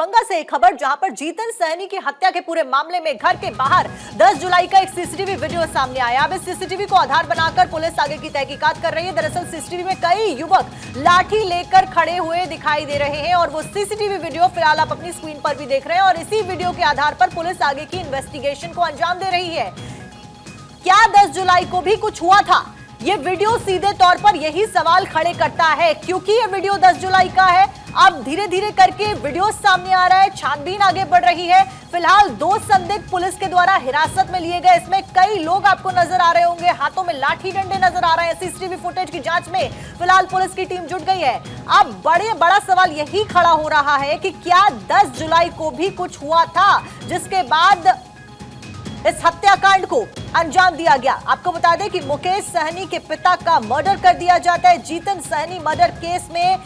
दरभंगा से एक खबर, जहां पर जीतन सहनी की हत्या के पूरे मामले में घर के बाहर 10 जुलाई का एक सीसीटीवी वीडियो सामने आया। अब इस सीसीटीवी को आधार बनाकर पुलिस आगे की तहकीकात कर रही है। दरअसल सीसीटीवी में कई युवक लाठी लेकर खड़े हुए दिखाई दे रहे हैं और वो सीसीटीवी वीडियो फिलहाल आप अपनी स्क्रीन पर भी देख रहे हैं और इसी वीडियो के आधार पर पुलिस आगे की इन्वेस्टिगेशन को अंजाम दे रही है। क्या 10 जुलाई को भी कुछ हुआ था? ये वीडियो सीधे तौर पर यही सवाल खड़े करता है, क्योंकि ये वीडियो 10 जुलाई का है। अब धीरे धीरे करके वीडियो सामने आ रहा है, छानबीन आगे बढ़ रही है। फिलहाल 2 संदिग्ध पुलिस के द्वारा हिरासत में लिए गए। इसमें कई लोग आपको नजर आ रहे होंगे, हाथों में लाठी डंडे नजर आ रहे हैं। सीसीटीवी फुटेज की जांच में फिलहाल पुलिस की टीम जुट गई है। अब बड़ा सवाल यही खड़ा हो रहा है कि क्या 10 जुलाई को भी कुछ हुआ था, जिसके बाद इस हत्याकांड को अंजाम दिया गया। आपको बता दें कि मुकेश सहनी के पिता का मर्डर कर दिया जाता है। जीतन सहनी मर्डर केस में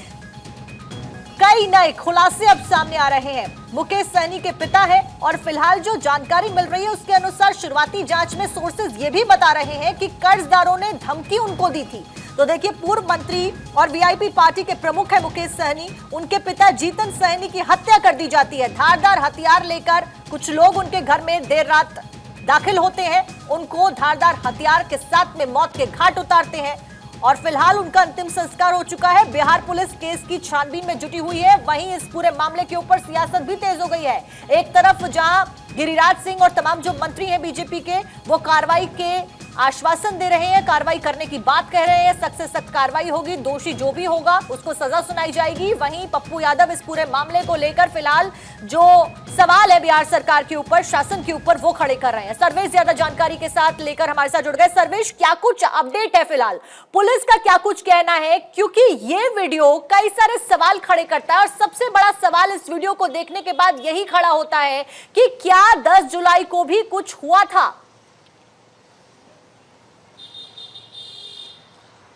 कई नए खुलासे अब सामने आ रहे हैं। मुकेश सहनी के पिता है और फिलहाल जो जानकारी मिल रही है उसके अनुसार शुरुआती जांच में सोर्सेज ये भी बता रहे हैं कि कर्जदारों ने धमकी उनको दी थी। तो देखिए, पूर्व मंत्री और वीआईपी पार्टी के प्रमुख है मुकेश सहनी। उनके पिता जीतन सहनी की हत्या कर दी जाती है। धारदार हथियार लेकर कुछ लोग उनके घर में देर रात दाखिल होते हैं, उनको धारदार हथियार के साथ में मौत के घाट उतारते हैं और फिलहाल उनका अंतिम संस्कार हो चुका है। बिहार पुलिस केस की छानबीन में जुटी हुई है, वहीं इस पूरे मामले के ऊपर सियासत भी तेज हो गई है। एक तरफ जहां गिरिराज सिंह और तमाम जो मंत्री हैं बीजेपी के, वो कार्रवाई के आश्वासन दे रहे हैं, कार्रवाई करने की बात कह रहे हैं, सख्त से सख्त कार्रवाई होगी, दोषी जो भी होगा उसको सजा सुनाई जाएगी। वहीं पप्पू यादव इस पूरे मामले को लेकर फिलहाल जो सवाल है बिहार सरकार के ऊपर, शासन के ऊपर, वो खड़े कर रहे हैं। सर्वेश ज्यादा जानकारी के साथ लेकर हमारे साथ जुड़ गए। सर्वेश, क्या कुछ अपडेट है फिलहाल, पुलिस का क्या कुछ कहना है? क्योंकि ये वीडियो कई सारे सवाल खड़े करता है और सबसे बड़ा सवाल इस वीडियो को देखने के बाद यही खड़ा होता है कि क्या 10 जुलाई को भी कुछ हुआ था?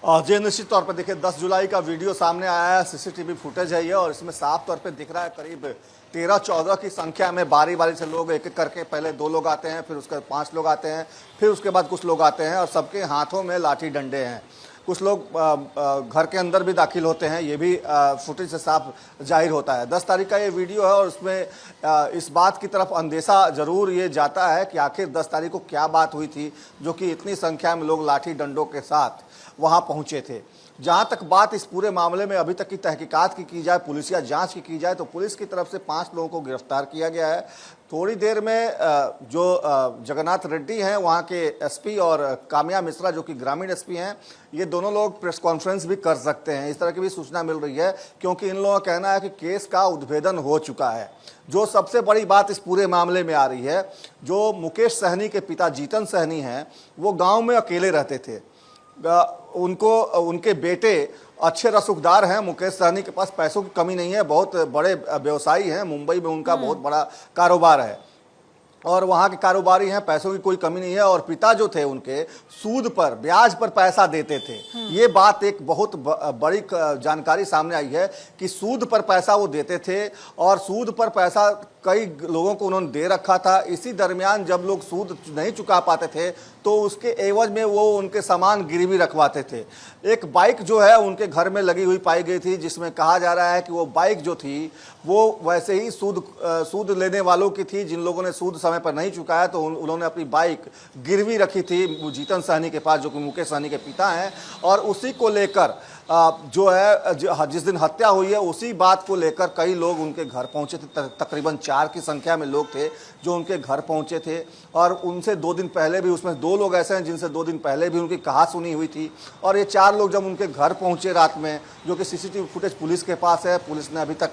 जी, निश्चित तौर पर देखिए, 10 जुलाई का वीडियो सामने आया है, सीसीटीवी फुटेज है ये, और इसमें साफ तौर पे दिख रहा है करीब 13-14 की संख्या में बारी बारी से लोग एक एक करके, पहले 2 लोग आते हैं, फिर उसके 5 लोग आते हैं, फिर उसके बाद कुछ लोग आते हैं और सबके हाथों में लाठी डंडे हैं। कुछ लोग घर के अंदर भी दाखिल होते हैं, ये भी फुटेज से साफ जाहिर होता है। 10 तारीख का ये वीडियो है और उसमें इस बात की तरफ अंदेशा ज़रूर ये जाता है कि आखिर 10 तारीख को क्या बात हुई थी जो कि इतनी संख्या में लोग लाठी डंडों के साथ वहाँ पहुँचे थे। जहाँ तक बात इस पूरे मामले में अभी तक की तहकीकात की जाए, पुलिसिया जांच की जाए, तो पुलिस की तरफ से 5 लोगों को गिरफ्तार किया गया है। थोड़ी देर में जो जगन्नाथ रेड्डी हैं वहाँ के एसपी और काम्या मिश्रा जो कि ग्रामीण एसपी हैं, ये दोनों लोग प्रेस कॉन्फ्रेंस भी कर सकते हैं, इस तरह की भी सूचना मिल रही है, क्योंकि इन लोगों का कहना है कि केस का उद्भेदन हो चुका है। जो सबसे बड़ी बात इस पूरे मामले में आ रही है, जो मुकेश सहनी के पिता जीतन सहनी हैं, वो गाँव में अकेले रहते थे। उनके बेटे अच्छे रसूखदार हैं। मुकेश सहनी के पास पैसों की कमी नहीं है, बहुत बड़े व्यवसायी हैं, मुंबई में उनका बहुत बड़ा कारोबार है और वहाँ के कारोबारी हैं, पैसों की कोई कमी नहीं है। और पिता जो थे उनके सूद पर, ब्याज पर पैसा देते थे। ये बात एक बहुत बड़ी जानकारी सामने आई है कि सूद पर पैसा वो देते थे और सूद पर पैसा कई लोगों को उन्होंने दे रखा था। इसी दरमियान जब लोग सूद नहीं चुका पाते थे तो उसके एवज में वो उनके सामान गिरवी रखवाते थे। एक बाइक जो है उनके घर में लगी हुई पाई गई थी, जिसमें कहा जा रहा है कि वो बाइक जो थी वो वैसे ही सूद लेने वालों की थी। जिन लोगों ने सूद समय पर नहीं चुकाया तो उन्होंने अपनी बाइक गिरवी रखी थी जीतन सहनी के पास, जो कि मुकेश सहनी के पिता हैं, और उसी को लेकर जो है जिस दिन हत्या हुई है उसी बात को लेकर कई लोग उनके घर पहुंचे थे। तकरीबन 4 की संख्या में लोग थे जो उनके घर पहुंचे थे और उनसे 2 दिन पहले भी, उसमें 2 लोग ऐसे हैं जिनसे 2 दिन पहले भी उनकी कहा सुनी हुई थी। और ये 4 लोग जब उनके घर पहुंचे रात में, जो कि सीसीटीवी फुटेज पुलिस के पास है, पुलिस ने अभी तक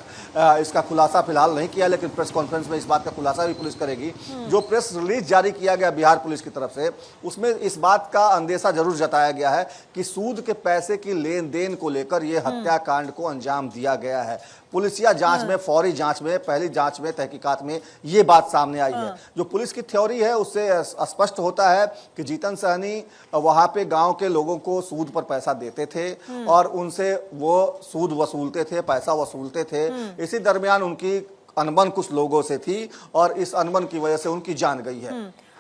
इसका खुलासा फिलहाल नहीं किया, लेकिन प्रेस कॉन्फ्रेंस में इस बात का खुलासा भी पुलिस करेगी। जो प्रेस रिलीज जारी किया गया बिहार पुलिस की तरफ से, उसमें इस बात का अंदेशा जरूर जताया गया है कि सूद के पैसे की लेन देन को लेकर यह हत्याकांड को अंजाम दिया गया है। पुलिसिया जांच में, फौरी जांच में, पहली जांच में, तहकीकात में ये बात सामने आई है। जो पुलिस की थ्योरी है उससे स्पष्ट होता है कि जीतन सहनी वहां पे गांव के लोगों को सूद पर पैसा देते थे और उनसे वो सूद वसूलते थे, पैसा वसूलते थे। इसी दरमियान उनकी अनबन कुछ लोगों से थी और इस अनबन की वजह से उनकी जान गई है।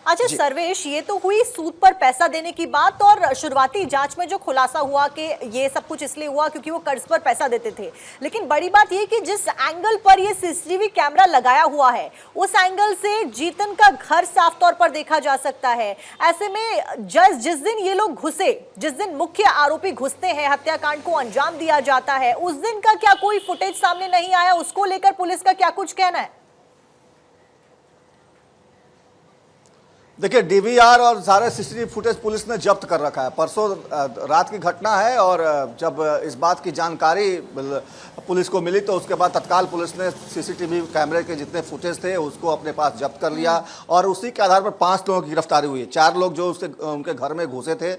अच्छा सर्वेश, ये तो हुई सूद पर पैसा देने की बात, और शुरुआती जांच में जो खुलासा हुआ कि ये सब कुछ इसलिए हुआ क्योंकि वो कर्ज पर पैसा देते थे। लेकिन बड़ी बात ये कि जिस एंगल पर ये सीसीटीवी कैमरा लगाया हुआ है उस एंगल से जीतन का घर साफ तौर पर देखा जा सकता है। ऐसे में जिस दिन ये लोग घुसे, जिस दिन मुख्य आरोपी घुसते हैं, हत्याकांड को अंजाम दिया जाता है, उस दिन का क्या कोई फुटेज सामने नहीं आया? उसको लेकर पुलिस का क्या कुछ कहना है? देखिए, डीवीआर और सारे सीसीटीवी फुटेज पुलिस ने जब्त कर रखा है। परसों रात की घटना है और जब इस बात की जानकारी पुलिस को मिली तो उसके बाद तत्काल पुलिस ने सीसीटीवी कैमरे के जितने फुटेज थे उसको अपने पास जब्त कर लिया और उसी के आधार पर 5 लोगों की गिरफ्तारी हुई है। 4 लोग जो उसके उनके घर में घुसे थे,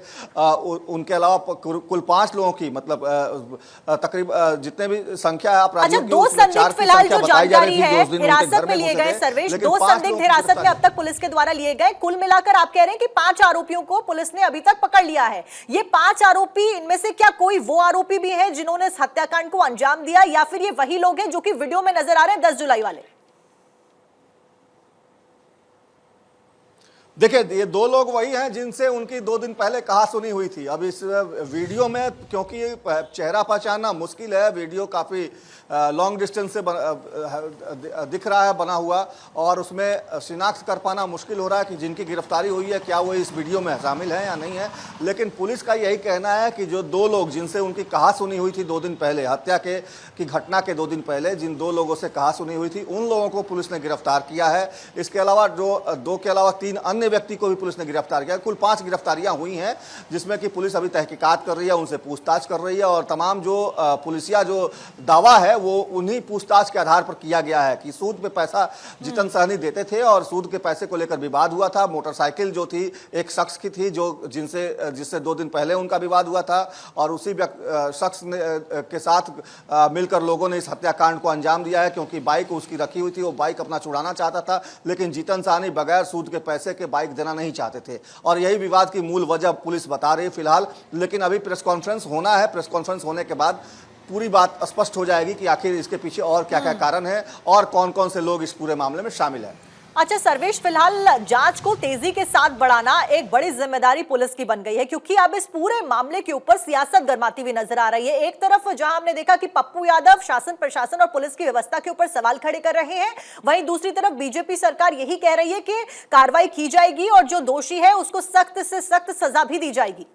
उनके अलावा कुल 5 लोगों की, मतलब तकरीबन जितने भी संख्या है अपराधियों की, 2 संदिग्ध फिलहाल जो जानकारी है हिरासत में लिए गए। सर्वेश, 2 संदिग्ध हिरासत में अब तक पुलिस के द्वारा लिए गए। कुल मिलाकर आप कह रहे हैं कि 5 आरोपियों को पुलिस ने अभी तक पकड़ लिया है। ये 5 आरोपी, इनमें से क्या कोई वो आरोपी भी है जिन्होंने इस हत्याकांड को अंजाम दिया, या फिर ये वही लोग हैं जो कि वीडियो में नजर आ रहे हैं 10 जुलाई वाले? देखिए, ये 2 लोग वही हैं जिनसे उनकी 2 दिन पहले कहा सुनी हुई थी। अब इस वीडियो में क्योंकि ये चेहरा पहचानना मुश्किल है, वीडियो काफ़ी लॉन्ग डिस्टेंस से दिख रहा है बना हुआ, और उसमें शिनाख्त कर पाना मुश्किल हो रहा है कि जिनकी गिरफ्तारी हुई है क्या वो इस वीडियो में शामिल है या नहीं है। लेकिन पुलिस का यही कहना है कि जो 2 लोग जिनसे उनकी कहा सुनी हुई थी 2 दिन पहले, हत्या की घटना के 2 दिन पहले जिन 2 लोगों से कहा सुनी हुई थी, उन लोगों को पुलिस ने गिरफ्तार किया है। इसके अलावा जो 2 के अलावा 3 अन्य व्यक्ति को भी पुलिस ने गिरफ्तार किया। कुल 5 गिरफ्तारियां हुई हैं जिसमें कि पुलिस अभी तहकीकात कर रही है, उनसे पूछताछ कर रही है, और तमाम जो पुलिसिया जो दावा है वो उन्हीं पूछताछ के आधार पर किया गया है कि सूद पे पैसा जीतन सहनी देते थे और सूद के पैसे को लेकर विवाद हुआ था। मोटरसाइकिल जो थी एक शख्स की थी जो जिससे 2 दिन पहले उनका विवाद हुआ था, और उसी शख्स के साथ मिलकर लोगों ने इस हत्याकांड को अंजाम दिया है, क्योंकि बाइक उसकी रखी हुई थी, वो बाइक अपना छुड़ाना चाहता था, लेकिन जीतन सहनी बगैर सूद के पैसे के बाइक देना नहीं चाहते थे, और यही विवाद की मूल वजह पुलिस बता रही है फिलहाल। लेकिन अभी प्रेस कॉन्फ्रेंस होना है, प्रेस कॉन्फ्रेंस होने के बाद पूरी बात स्पष्ट हो जाएगी कि आखिर इसके पीछे और क्या क्या कारण है और कौन कौन से लोग इस पूरे मामले में शामिल हैं। अच्छा सर्वेश, फिलहाल जांच को तेजी के साथ बढ़ाना एक बड़ी जिम्मेदारी पुलिस की बन गई है, क्योंकि अब इस पूरे मामले के ऊपर सियासत गरमाती हुई नजर आ रही है। एक तरफ जहां हमने देखा कि पप्पू यादव शासन प्रशासन और पुलिस की व्यवस्था के ऊपर सवाल खड़े कर रहे हैं, वहीं दूसरी तरफ बीजेपी सरकार यही कह रही है कि कार्रवाई की जाएगी और जो दोषी है उसको सख्त से सख्त सजा भी दी जाएगी।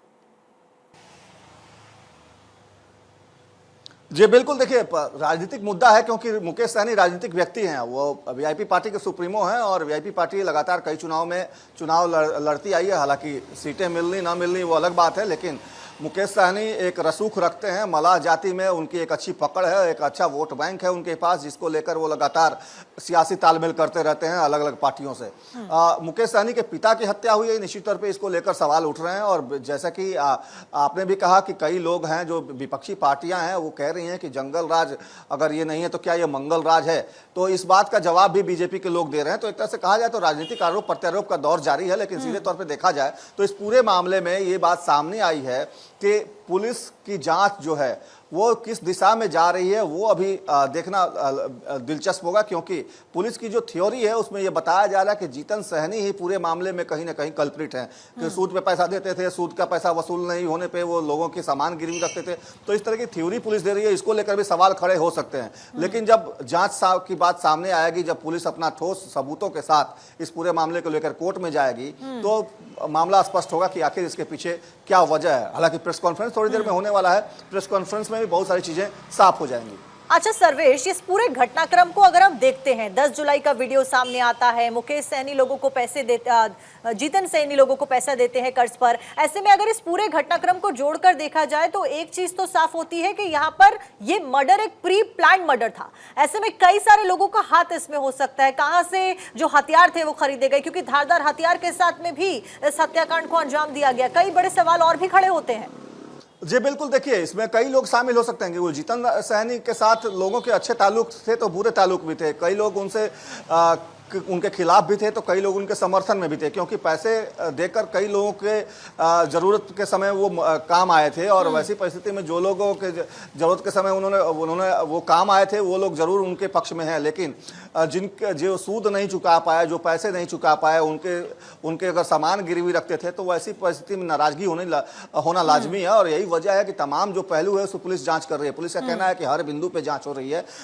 जी बिल्कुल, देखिए राजनीतिक मुद्दा है, क्योंकि मुकेश सहनी राजनीतिक व्यक्ति हैं, वो वीआईपी पार्टी के सुप्रीमो हैं, और वीआईपी पार्टी लगातार कई चुनाव लड़ती आई है। हालांकि सीटें मिलनी ना मिलनी वो अलग बात है, लेकिन मुकेश सहनी एक रसूख रखते हैं, मलाह जाति में उनकी एक अच्छी पकड़ है, एक अच्छा वोट बैंक है उनके पास, जिसको लेकर वो लगातार सियासी तालमेल करते रहते हैं अलग अलग पार्टियों से। मुकेश सहनी के पिता की हत्या हुई है, निश्चित तौर पे इसको लेकर सवाल उठ रहे हैं, और जैसा कि आपने भी कहा कि कई लोग हैं जो विपक्षी पार्टियां हैं वो कह रही हैं कि जंगल राज अगर ये नहीं है तो क्या ये मंगल राज है। तो इस बात का जवाब भी बीजेपी के लोग दे रहे हैं। तो एक तरह से कहा जाए तो राजनीतिक आरोप प्रत्यारोप का दौर जारी है, लेकिन सीधे तौर पर देखा जाए तो इस पूरे मामले में ये बात सामने आई है कि पुलिस की जांच जो है वो किस दिशा में जा रही है वो अभी देखना दिलचस्प होगा, क्योंकि पुलिस की जो थ्योरी है उसमें ये बताया जा रहा है कि जीतन सहनी ही पूरे मामले में कहीं ना कहीं कल्प्रिट हैं, कि सूद पे पैसा देते थे, सूद का पैसा वसूल नहीं होने पे वो लोगों के सामान गिरवी रखते थे। तो इस तरह की थ्योरी पुलिस दे रही है, इसको लेकर भी सवाल खड़े हो सकते हैं। लेकिन जब जांच की बात सामने आएगी, जब पुलिस अपना ठोस सबूतों के साथ इस पूरे मामले को लेकर कोर्ट में जाएगी, तो मामला स्पष्ट होगा कि आखिर इसके पीछे क्या वजह है। हालांकि प्रेस कॉन्फ्रेंस थोड़ी देर में होने वाला है, प्रेस कॉन्फ्रेंस में भी बहुत सारी चीजें साफ हो जाएंगी। अच्छा सर्वेश, इस पूरे घटनाक्रम को अगर हम देखते हैं, 10 जुलाई का वीडियो सामने आता है, मुकेश सहनी लोगों को पैसे देते, जीतन सहनी लोगों को पैसा देते हैं कर्ज पर। ऐसे में अगर इस पूरे घटनाक्रम को जोड़कर देखा जाए तो एक चीज तो साफ होती है कि यहाँ पर ये मर्डर एक प्री प्लान मर्डर था। ऐसे में कई सारे लोगों का हाथ इसमें हो सकता है। कहां से जो हथियार थे वो खरीदे गए, क्योंकि धारदार हथियार के साथ में भी इस हत्याकांड को अंजाम दिया गया। कई बड़े सवाल और भी खड़े होते हैं। जी बिल्कुल, देखिए इसमें कई लोग शामिल हो सकते हैं कि वो जीतन सहनी के साथ लोगों के अच्छे ताल्लुक थे तो बुरे ताल्लुक भी थे। कई लोग उनसे उनके खिलाफ भी थे तो कई लोग उनके समर्थन में भी थे, क्योंकि पैसे देकर कई लोगों के जरूरत के समय वो काम आए थे। और वैसी परिस्थिति में जो लोगों के जरूरत के समय उन्होंने वो काम आए थे, वो लोग जरूर उनके पक्ष में हैं। लेकिन जिनके जो सूद नहीं चुका पाए, जो पैसे नहीं चुका पाए, उनके अगर सामान गिरवी रखते थे तो वैसी परिस्थिति में नाराजगी होना लाजमी है। और यही वजह है कि तमाम जो पहलू है उसको पुलिस जांच कर रही है। पुलिस का कहना है कि हर बिंदु पे जांच हो रही है।